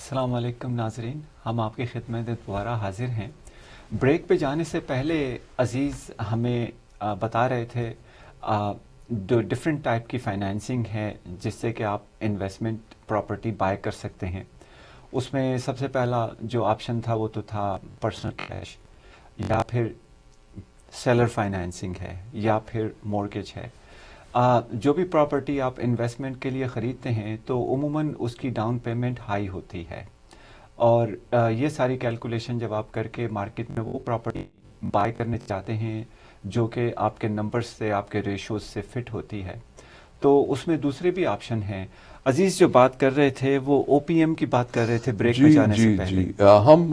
السلام علیکم ناظرین، ہم آپ کی خدمت دوبارہ حاضر ہیں۔ بریک پہ جانے سے پہلے عزیز ہمیں بتا رہے تھے جو ڈفرینٹ ٹائپ کی فائنینسنگ ہے جس سے کہ آپ انویسٹمنٹ پراپرٹی بائی کر سکتے ہیں۔ اس میں سب سے پہلا جو آپشن تھا وہ تو تھا پرسنل کیش، یا پھر سیلر فائنینسنگ ہے، یا پھر مورگیج ہے۔ جو بھی پراپرٹی آپ انویسٹمنٹ کے لیے خریدتے ہیں تو عموماً اس کی ڈاؤن پیمنٹ ہائی ہوتی ہے، اور یہ ساری کیلکولیشن جب آپ کر کے مارکیٹ میں وہ پراپرٹی بائی کرنے چاہتے ہیں جو کہ آپ کے نمبرز سے، آپ کے ریشوز سے فٹ ہوتی ہے، تو اس میں دوسرے بھی آپشن ہیں۔ عزیز جو بات کر رہے تھے وہ او پی ایم کی بات کر رہے تھے بریک میں جانے سے پہلے۔ ہم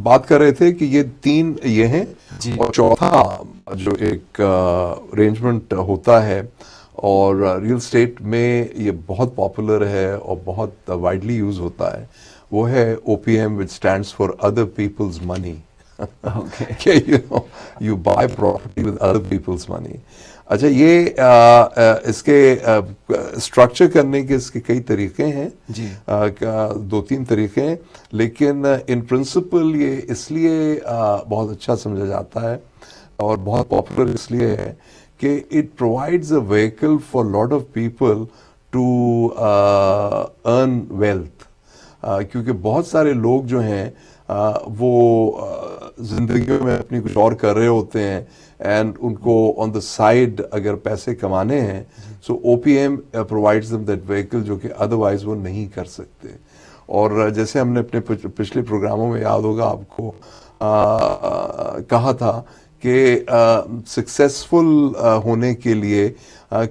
بات کر رہے تھے کہ یہ تین یہ ہیں، اور چوتھا جو ایک ارینجمنٹ ہوتا ہے اور ریل اسٹیٹ میں یہ بہت پاپولر ہے اور بہت وائڈلی یوز ہوتا ہے، وہ ہے O P M which stands for other people's money. کہ you buy property with other people's money. اچھا، یہ اس کے اسٹرکچر کرنے کے اس کے کئی طریقے ہیں، دو تین طریقے ہیں، لیکن ان پرنسپل یہ اس لیے بہت اچھا سمجھا جاتا ہے اور بہت پاپولر اس لیے ہے کہ it provides a vehicle for lot of people to earn wealth, کیونکہ بہت سارے لوگ جو ہیں وہ زندگیوں میں اپنی کچھ اور کر رہے ہوتے ہیں، اینڈ ان کو آن دا سائڈ اگر پیسے کمانے ہیں، so O P M provides them that vehicle جو کہ ادروائز وہ نہیں کر سکتے۔ اور جیسے ہم نے اپنے پچھلے پروگراموں میں یاد ہوگا آپ کو کہا تھا کہ سکسیسفل ہونے کے لیے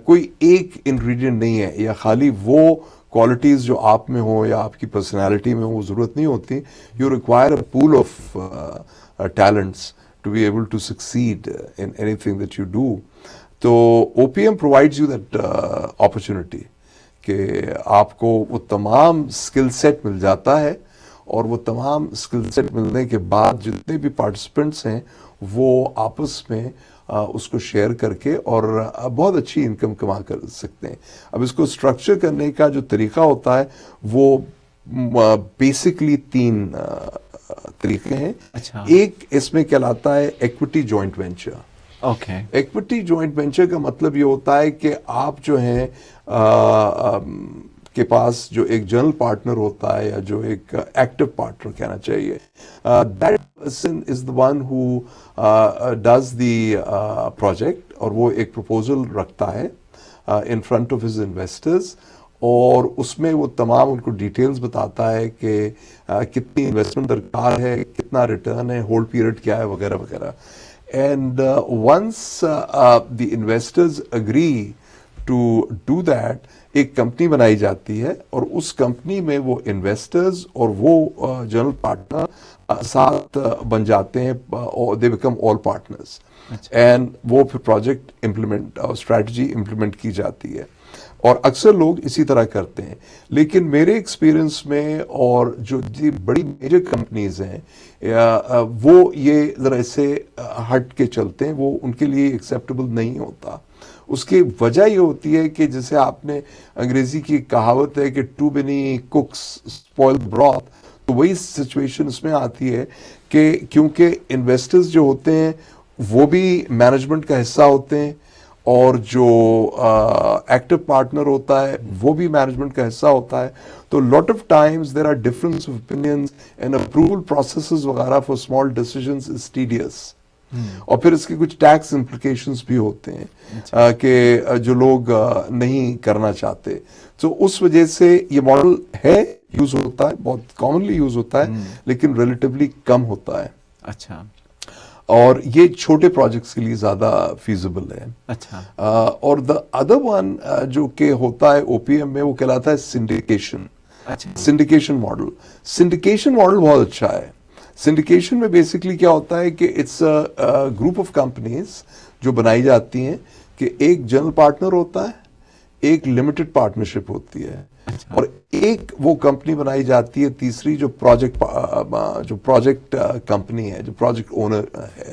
کوئی ایک انگریڈینٹ نہیں ہے، یا خالی وہ کوالٹیز جو آپ میں ہوں یا آپ کی پرسنالٹی میں ہوں وہ ضرورت نہیں ہوتی۔ You require a pool of talents to be able to succeed in anything that you do. تو OPM provides you that opportunity کہ آپ کو وہ تمام اسکل سیٹ مل جاتا ہے، اور وہ تمام اسکل سیٹ ملنے کے بعد جتنے بھی پارٹیسپینٹس ہیں وہ آپس میں اس کو شیئر کر کے اور بہت اچھی انکم کما کر سکتے ہیں۔ اب اس کو اسٹرکچر کرنے کا جو طریقہ ہوتا ہے وہ بیسکلی تین طریقے ہیں۔ ایک اس میں کہلاتا ہے equity joint venture. Equity joint venture کا مطلب یہ ہوتا ہے کہ آپ جو ہیں کے پاس جو ایک جنرل پارٹنر ہوتا ہے، یا جو ایک ایکٹیو پارٹنر کہنا چاہیے، that person is the one who does the project، اور وہ ایک پروپوزل رکھتا ہے in front of his investors، اور اس میں وہ تمام ان کو ڈیٹیلز بتاتا ہے کہ کتنی انویسٹمنٹ درکار ہے، کتنا ریٹرن ہے، ہولڈ پیریڈ کیا ہے، وغیرہ وغیرہ۔ And once the investors agree to do that, ایک کمپنی بنائی جاتی ہے، اور اس کمپنی میں وہ انویسٹرز اور وہ جنرل پارٹنر ساتھ بن جاتے ہیں، they become all partners, and وہ پھر پروجیکٹ امپلیمنٹ اسٹریٹجی امپلیمنٹ کی جاتی ہے۔ اور اکثر لوگ اسی طرح کرتے ہیں، لیکن میرے ایکسپیرئنس میں اور جو بڑی میجر کمپنیز ہیں وہ یہ ذرا اس سے ہٹ کے چلتے ہیں، وہ ان کے لیے ایکسیپٹیبل نہیں ہوتا۔ اس کی وجہ یہ ہوتی ہے کہ جیسے آپ نے انگریزی کی کہاوت ہے کہ ٹو مینی کوکس اسپوائل براث، تو وہی سچویشن اس میں آتی ہے کہ کیونکہ انویسٹرز جو ہوتے ہیں وہ بھی مینجمنٹ کا حصہ ہوتے ہیں، اور جو ایکٹیو پارٹنر ہوتا ہے وہ بھی مینجمنٹ کا حصہ ہوتا ہے، تو lot of times there are difference of opinions and approval processes وغیرہ for small decisions is tedious, اور پھر اس کے کچھ ٹیکس امپلیکیشنز بھی ہوتے ہیں کہ جو لوگ نہیں کرنا چاہتے، تو اس وجہ سے یہ ماڈل ہے، یوز ہوتا ہے، بہت کامنلی یوز ہوتا ہے، لیکن ریلیٹیولی کم ہوتا ہے۔ اچھا، اور یہ چھوٹے پروجیکٹس کے لیے زیادہ فیزیبل ہے۔ اچھا، اور دا ادر ون جو کہ ہوتا ہے او پی ایم میں، وہ کہلاتا ہے سنڈیکیشن۔ سنڈیکیشن ماڈل، سنڈیکیشن ماڈل بہت اچھا ہے۔ سنڈیکیشن میں بیسکلی کیا ہوتا ہے کہ اٹس گروپ آف کمپنیز جو بنائی جاتی ہیں، کہ ایک جنرل پارٹنر ہوتا ہے، ایک لمیٹڈ پارٹنرشپ ہوتی ہے، اور ایک وہ کمپنی بنائی جاتی ہے تیسری جو پروجیکٹ کمپنی ہے، جو پروجیکٹ اونر ہے۔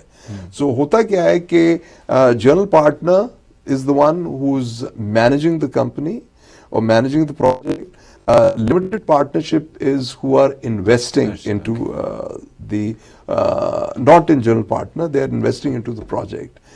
سو ہوتا کیا ہے کہ general partner is the one who's managing the company or managing the project. limited partnership is who are investing into the not in general partner, they are investing into the project.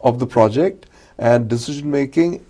of the project and decision making,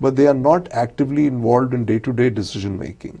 but they are not actively involved in day to day decision making.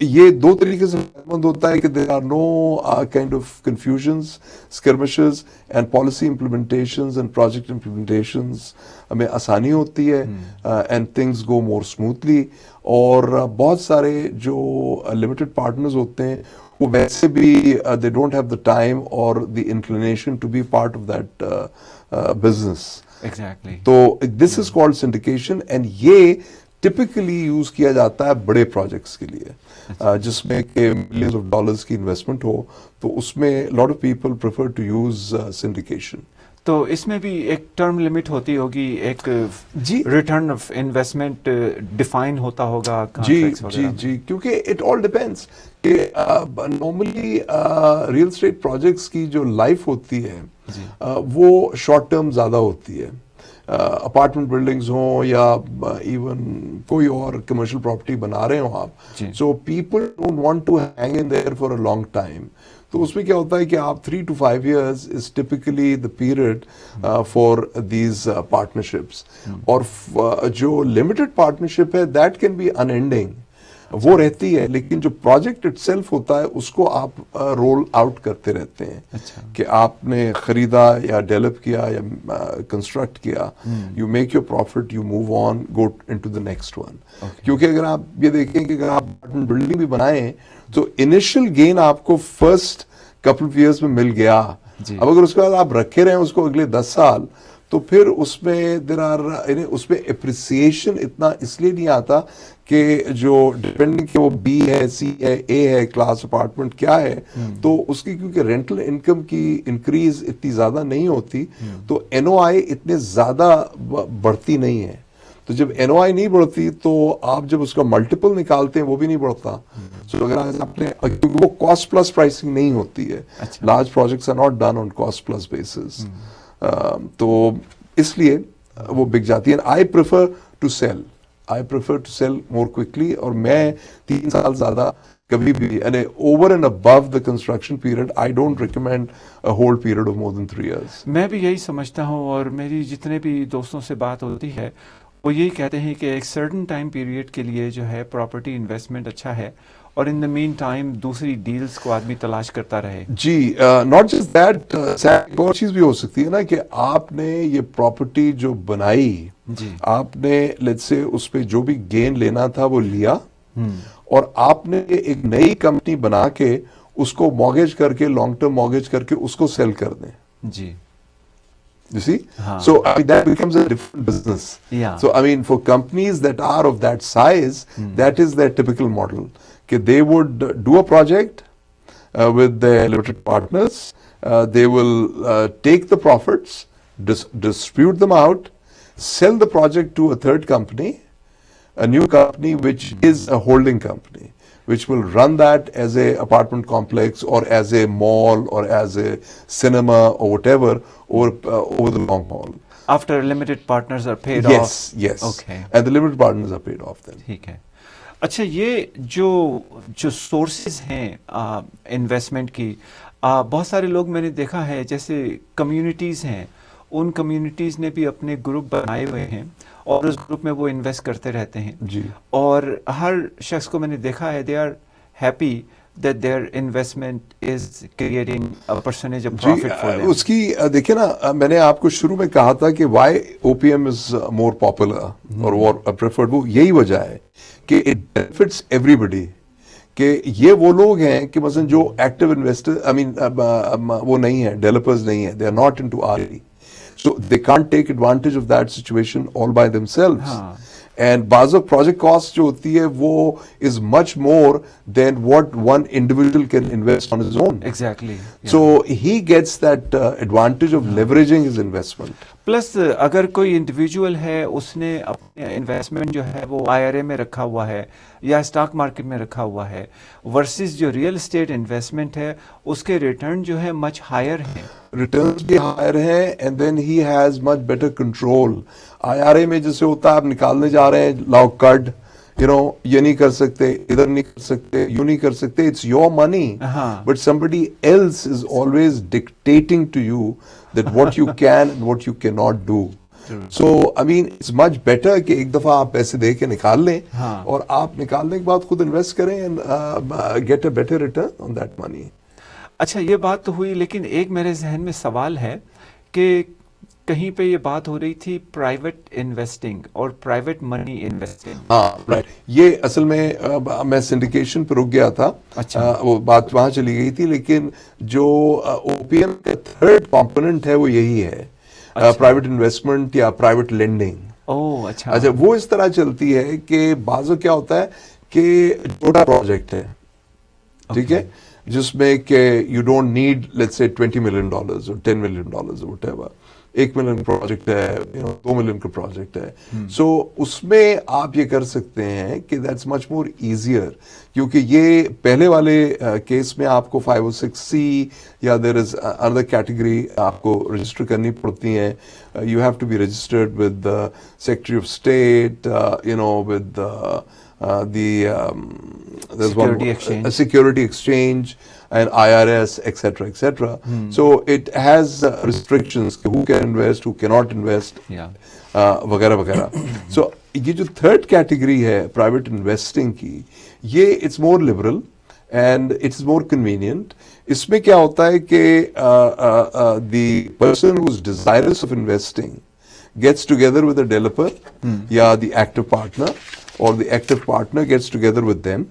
یہ دو طریقے سے فائدہ ہوتا ہے کہ there are no kind of confusions, skirmishes and policy implementations and project implementations ہمیں آسانی ہوتی ہے and things go more smoothly. اور بہت سارے جو limited partners ہوتے ہیں وہ ویسے بھی they don't have the time or the inclination to be part of that business. Exactly. تو this is called syndication and یہ ٹپکلی یوز کیا جاتا ہے بڑے پروجیکٹس کے لیے جس میں کہ ملینز آف ڈالرز کی انویسٹمنٹ ہو, تو اس میں lot of people prefer to use syndication. تو اس میں بھی ایک ٹرم لمٹ ہوتی ہوگی, ایک جی ریٹرن آف انویسٹمنٹ ڈیفائن ہوتا ہوگا جی جی جی کیونکہ اٹ آل ڈیپینڈس کہ نارملی ریئل اسٹیٹ پروجیکٹس کی جو لائف ہوتی ہے وہ شارٹ ٹرم زیادہ ہوتی ہے. اپارٹمنٹ بلڈنگز ہوں یا ایون کوئی اور کمرشل پراپرٹی بنا رہے ہوں آپ, so people don't want to hang in there for a long time. تو اس میں کیا ہوتا ہے کہ آپ 3 to 5 years is typically the period for these partnerships. اور جو لمیٹڈ پارٹنرشپ ہے that can be unending, وہ رہتی ہے, لیکن جو پروجیکٹ اٹ سیلف ہوتا ہے اس کو آپ رول آؤٹ کرتے رہتے ہیں کہ آپ نے خریدا یا ڈیولپ کیا یا کنسٹرکٹ کیا, you make your profit, you move on, go into the next one. کیونکہ اگر آپ یہ دیکھیں کہ اگر آپ بلڈنگ بھی بنائیں تو انیشل گین آپ کو فرسٹ کپل آف ایئرس میں مل گیا. اب اگر اس کے بعد آپ رکھے رہے اس کو اگلے 10 سال, تو پھر اس میں اس میں اپریسیشن اتنا اس لیے نہیں آتا کہ جو ڈیپینڈنگ کہ وہ بی ہے, سی ہے, اے ہے, کلاس اپارٹمنٹ کیا ہے, تو اس کی کیونکہ رینٹل انکم کی انکریز اتنی زیادہ نہیں ہوتی, تو این او آئی اتنے زیادہ بڑھتی نہیں ہے. تو جب این او آئی نہیں بڑھتی تو آپ جب اس کا ملٹیپل نکالتے ہیں وہ بھی نہیں بڑھتا. سو اگر آپ نے, کیونکہ وہ کاسٹ پلس پرائسنگ نہیں ہوتی ہے, large projects are not done on cost plus basis, تو اس لیے وہ بک جاتی ہے. I prefer to sell more quickly, اور میں 3 سال زیادہ کبھی بھی over and above the construction period I don't recommend hold period of more than 3 years. میں بھی یہی سمجھتا ہوں, اور میری جتنے بھی دوستوں سے بات ہوتی ہے وہ یہی کہتے ہیں کہ ایک سرٹن ٹائم پیریڈ کے لیے جو ہے پراپرٹی انویسٹمنٹ اچھا ہے, اور ان دا مین ٹائم دوسری ڈیلز کو آدمی تلاش کرتا رہے. جی ناٹ جسٹ دیٹ, ایک اور چیز بھی ہو سکتی ہے نا کہ آپ نے یہ پراپرٹی جو بنائی, آپ نے لیٹس سے اس پہ جو بھی گین لینا تھا وہ لیا, اور آپ نے ایک نئی کمپنی بنا کے اس کو مارگیج کر کے, لانگ ٹرم مارگیج کر کے اس کو سیل کر دیں. جی You see? So I mean, that becomes a different business. Yeah. So I mean, for companies that are of that size, that is their typical model. They would do a project with their limited partners. They will take the profits, distribute them out, sell the project to a third company, a new company which is a holding company, which will run that as a apartment complex or as a mall or as a cinema or whatever over the long haul. After limited partners are paid off. Yes. Okay. And the limited partners are paid off then. ٹھیک ہے. اچھا, یہ جو sources ہیں investment کی, بہت سارے لوگ میں نے دیکھا ہے جیسے کمیونٹیز ہیں, ان کمیونٹیز نے بھی اپنے گروپ بنائے ہوئے ہیں اور اس گروپ میں وہ انویسٹ کرتے رہتے ہیں. جی. اور ہر شخص کو میں نے دیکھا ہے, they are happy that their investment is creating a percentage of profit for them. اس کی دیکھیں نا, میں نے آپ کو شروع میں کہا تھا کہ why OPM is more popular or more preferred, وہ یہی وجہ ہے کہ it benefits everybody. کہ یہ وہ لوگ ہیں کہ مثلا جو ایکٹیو انویسٹر, وہ نہیں ہیں, ڈیولپرز نہیں ہیں, they are not into RE. So they can't take advantage of that situation all by themselves. And بعض وقت پروجیکٹ کاسٹ جو ہوتی ہے وہ is much more than what one individual can invest on his own. Exactly. So he gets that advantage of leveraging his investment. Plus اگر کوئی individual ہے اس نے اپنے انویسٹمنٹ جو ہے وہ آئی آر اے میں رکھا ہوا ہے یا اسٹاک مارکیٹ میں رکھا ہوا ہے ورسز جو ریئل اسٹیٹ انویسٹمنٹ ہے اس کے ریٹرن جو ہے مچ ہائر ہیں. ریٹرنز بھی ہائر ہیں and then he has much better control. I R A میں جیسے ہوتا ہے آپ نکالنے جا رہے ہیں لاؤ کڈ یہ نہیں کر سکتے, ادھر نہیں کر سکتے, یوں نہیں کر سکتے. It's your money but somebody else is always dictating to you that what you can and what you cannot do. So I mean it's much better کہ ایک دفعہ آپ پیسے دے کے نکال لیں اور آپ نکالنے کے بعد خود انویسٹ کریں and get a better return on that money. اچھا یہ بات تو ہوئی, لیکن ایک میرے ذہن میں سوال ہے کہ کہیں پہ یہ بات ہو رہی تھی پرائیویٹ انویسٹنگ اور پرائیویٹ منی انویسٹنگ. ہاں رائٹ, یہ اصل میں سنڈیکیشن پہ رک گیا تھا. اچھا وہ بات وہاں چلی گئی تھی, لیکن جو او پی ایم کا تھرڈ کمپوننٹ ہے وہ یہی ہے, پرائیویٹ انویسٹمنٹ یا پرائیویٹ لینڈنگ. اوہ اچھا. اچھا وہ اس طرح چلتی ہے کہ بعضوں کیا ہوتا ہے کہ چھوٹا پروجیکٹ ہے, ٹھیک ہے, جس میں کہ you don't need let's say $20 million اور $10 million وٹ ایور. $1 million کا پروجیکٹ ہے, $2 million کا پروجیکٹ ہے. سو اس میں آپ یہ کر سکتے ہیں کہ دیٹس مچ مور ایزیئر, کیونکہ یہ پہلے والے کیس میں آپ کو 506C یا دیر از اندر کیٹیگری آپ کو رجسٹر کرنی پڑتی ہیں. You have to be registered with secretary of state, with security exchange and IRS, etc., etc. So it has restrictions who can invest, who cannot invest, وغیرہ وغیرہ. So یہ جو تھرڈ کیٹیگری ہے پرائیویٹ انویسٹنگ کی, یہ it's more liberal and it's more convenient. اس میں کیا ہوتا ہے کہ the person who is desirous of investing gets together with a developer یا the active partner, or the active partner gets together with them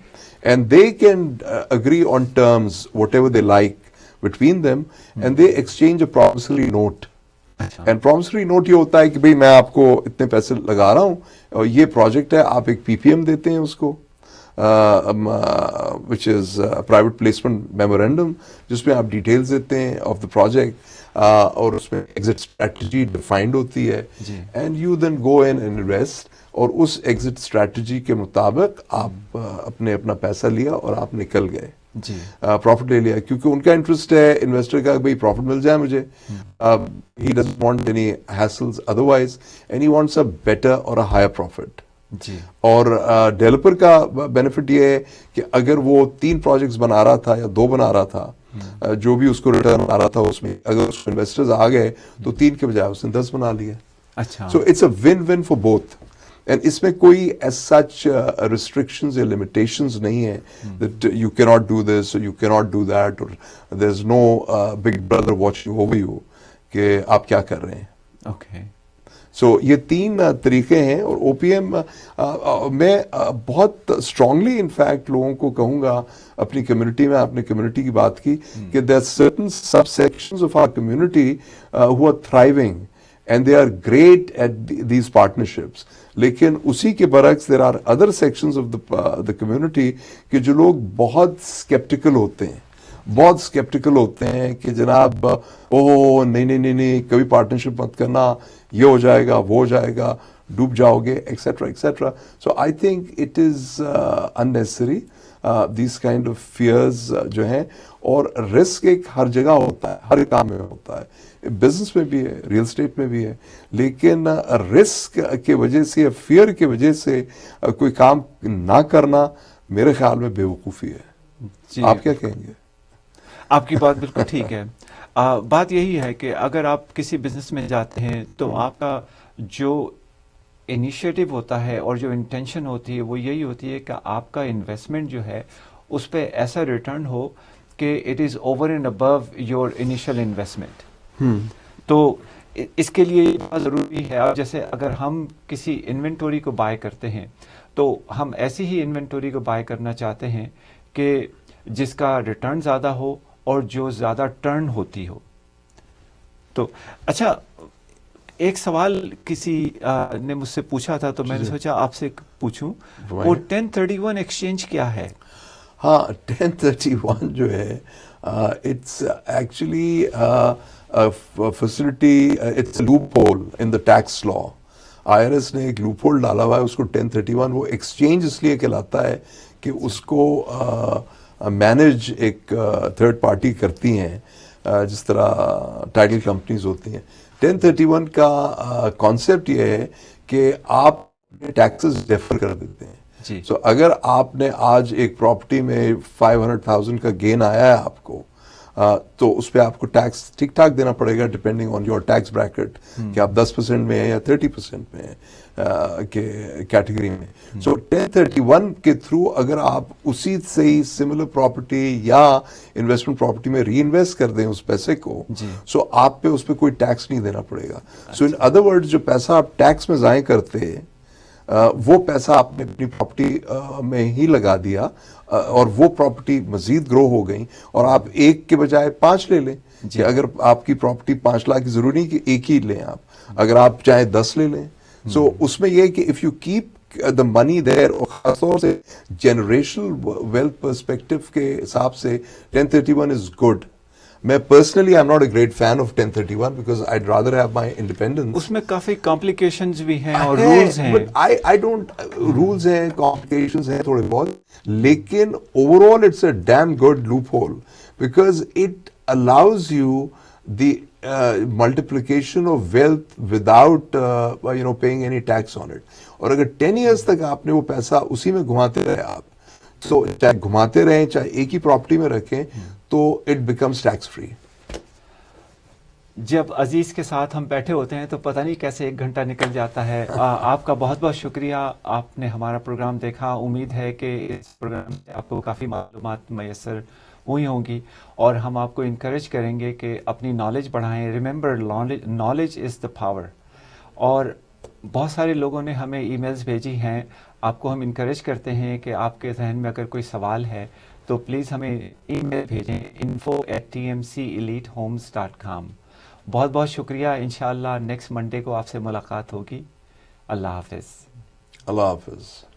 and they can agree on terms whatever they like between them and they exchange a promissory note. And promissory note یہ ہوتا ہے کہ بھئی میں آپ کو اتنے پیسے لگا رہا ہوں اور یہ پروجیکٹ ہے, آپ ایک پی پی ایم دیتے ہیں اس کو, which is private placement memorandum, جس میں آپ ڈیٹیلز دیتے ہیں آف دا پروجیکٹ اور اس میں ایگزٹ اسٹریٹجی ڈیفائنڈ ہوتی ہے and you then go in and invest, اور اس ایگزٹ اسٹریٹجی کے مطابق آپ اپنا پیسہ لیا اور آپ نکل گئے, پروفٹ لے لیا, کیونکہ ان کا انٹرسٹ ہے انویسٹر کا بھائی پروفٹ مل جائے مجھے. He doesn't want any hassles otherwise and he wants a better اور اے ہائر پروفٹ. اور ڈیولپر کا بینیفٹ یہ ہے کہ اگر وہ 3 پروجیکٹس بنا رہا تھا یا 2 بنا رہا تھا, جو بھی اس کو ریٹرن آ رہا تھا اس میں, اگر اس کو انویسٹرز آ گئے تو 3 کے بجائے اس نے 10 بنا لیے. So it's a win win for both. And اس میں کوئی ایز سچ ریسٹرکشنز یا لمیٹیشنز نہیں ہیں that you cannot do this or you cannot do that, or there's no big brother watching over you کہ آپ کیا کر رہے ہیں. اوکے. سو یہ 3 طریقے ہیں, اور او پی ایم میں بہت اسٹرانگلی انفیکٹ لوگوں کو کہوں گا اپنی کمیونٹی میں, آپ نے کمیونٹی کی بات کی کہ there are certain subsections of our community who are thriving and they are great at these partnerships. لیکن اسی کے برعکس there are other sections of the community کہ جو لوگ بہت skeptical ہوتے ہیں, بہت اسکیپٹیکل ہوتے ہیں کہ جناب اوہ نہیں کبھی پارٹنرشپ مت کرنا, یہ ہو جائے گا وہ ہو جائے گا, ڈوب جاؤ گے, etcetera etcetera. So I think it is unnecessary these kind of fears جو ہیں. اور رسک ایک ہر جگہ ہوتا ہے, ہر کام میں ہوتا ہے, بزنس میں بھی ہے, ریئل اسٹیٹ میں بھی ہے, لیکن رسک کی وجہ سے یا فیئر کی وجہ سے کوئی کام نہ کرنا میرے خیال میں بے وقوفی ہے. آپ کیا کہیں گے؟ آپ کی بات بالکل ٹھیک ہے. بات یہی ہے کہ اگر آپ کسی بزنس میں جاتے ہیں تو آپ کا جو انیشیٹو ہوتا ہے اور جو انٹینشن ہوتی ہے وہ یہی ہوتی ہے کہ آپ کا انویسٹمنٹ جو ہے اس پہ ایسا ریٹرن ہو کہ it is over and Abu your initial investment. تو اس کے لیے یہ بہت ضروری ہے. اب جیسے اگر ہم کسی انوینٹوری کو بائی کرتے ہیں تو ہم ایسی ہی انوینٹوری کو بائی کرنا چاہتے ہیں کہ جس کا ریٹرن زیادہ ہو اور جو زیادہ ٹرن ہوتی ہو. تو اچھا ایک سوال کسی نے مجھ سے پوچھا تھا تو میں نے سوچا آپ سے پوچھوں، وہ 1031 ایکسچینج کیا ہے؟ ہاں 1031 جو ہے it's actually facility, it's loophole in the tax law. I R S نے ایک لوپ ہول ڈالا ہوا ہے اس کو 1031. وہ ایکسچینج اس لیے کہلاتا ہے کہ اس کو مینیج ایک تھرڈ پارٹی کرتی ہیں، جس طرح ٹائٹل کمپنیز ہوتی ہیں. 1031 کا کانسیپٹ یہ ہے کہ آپ ٹیکسز ڈیفر کر دیتے ہیں. جی. سو اگر آپ نے آج ایک پراپرٹی میں 500,000 کا گین آیا ہے آپ کو، تو اس پہ آپ کو ٹیکس ٹھیک ٹھاک دینا پڑے گا depending on your tax bracket, کہ آپ 10% میں ہیں یا 30% میں ہیں کیٹیگری میں. سو 1031 کے تھرو اگر آپ اسی سے ہی سملر پراپرٹی یا انویسٹمنٹ پراپرٹی میں ری انویسٹ کر دیں اس پیسے کو، سو آپ پہ اس پہ کوئی ٹیکس نہیں دینا پڑے گا. سو ان ادر ورڈ جو پیسہ آپ ٹیکس میں ضائع کرتے وہ پیسہ آپ نے اپنی پراپرٹی میں ہی لگا دیا، اور وہ پراپرٹی مزید گرو ہو گئی، اور آپ ایک کے بجائے 5 لے لیں. کہ اگر آپ کی پراپرٹی 5 لاکھ کی ضروری نہیں کہ ایک ہی لیں آپ، اگر آپ چاہیں 10 لے لیں. سو اس میں یہ کہ اف یو کیپ دا منی دیر، اور خاص طور سے جنریشنل ویلتھ پرسپیکٹو کے حساب سے 1031 از گڈ. میں personally I am not a great fan of 1031 because I rather have my independence. اس میں کافی کمپلیکیشنز بھی ہیں اور رولز ہیں. آئی ڈونٹ، رولز ہیں، کمپلیکیشنز ہیں تھوڑے بہت، لیکن overall it's a damn good loophole because it allows you the multiplication of wealth without paying any tax on it. اور اگر 10 years تک آپ نے وہ پیسہ اسی میں گھماتے رہے آپ، تو چاہے گھماتے رہیں چاہے ایک ہی پراپرٹی میں رکھیں، تو اٹ بیکمس ٹیکس فری. جب عزیز کے ساتھ ہم بیٹھے ہوتے ہیں تو پتہ نہیں کیسے 1 گھنٹہ نکل جاتا ہے. آپ کا بہت بہت شکریہ، آپ نے ہمارا پروگرام دیکھا. امید ہے کہ اس پروگرام سے آپ کو کافی معلومات میسر ہوئی ہوں گی، اور ہم آپ کو انکریج کریں گے کہ اپنی نالج بڑھائیں. Remember knowledge is the power. اور بہت سارے لوگوں نے ہمیں ای میلز بھیجی ہیں. آپ کو ہم انکریج کرتے ہیں کہ آپ کے ذہن میں اگر کوئی سوال ہے تو پلیز ہمیں ای میل بھیجیں info@tmcelitehomes.com. بہت بہت شکریہ. انشاءاللہ نیکسٹ منڈے کو آپ سے ملاقات ہوگی. اللہ حافظ. اللہ حافظ.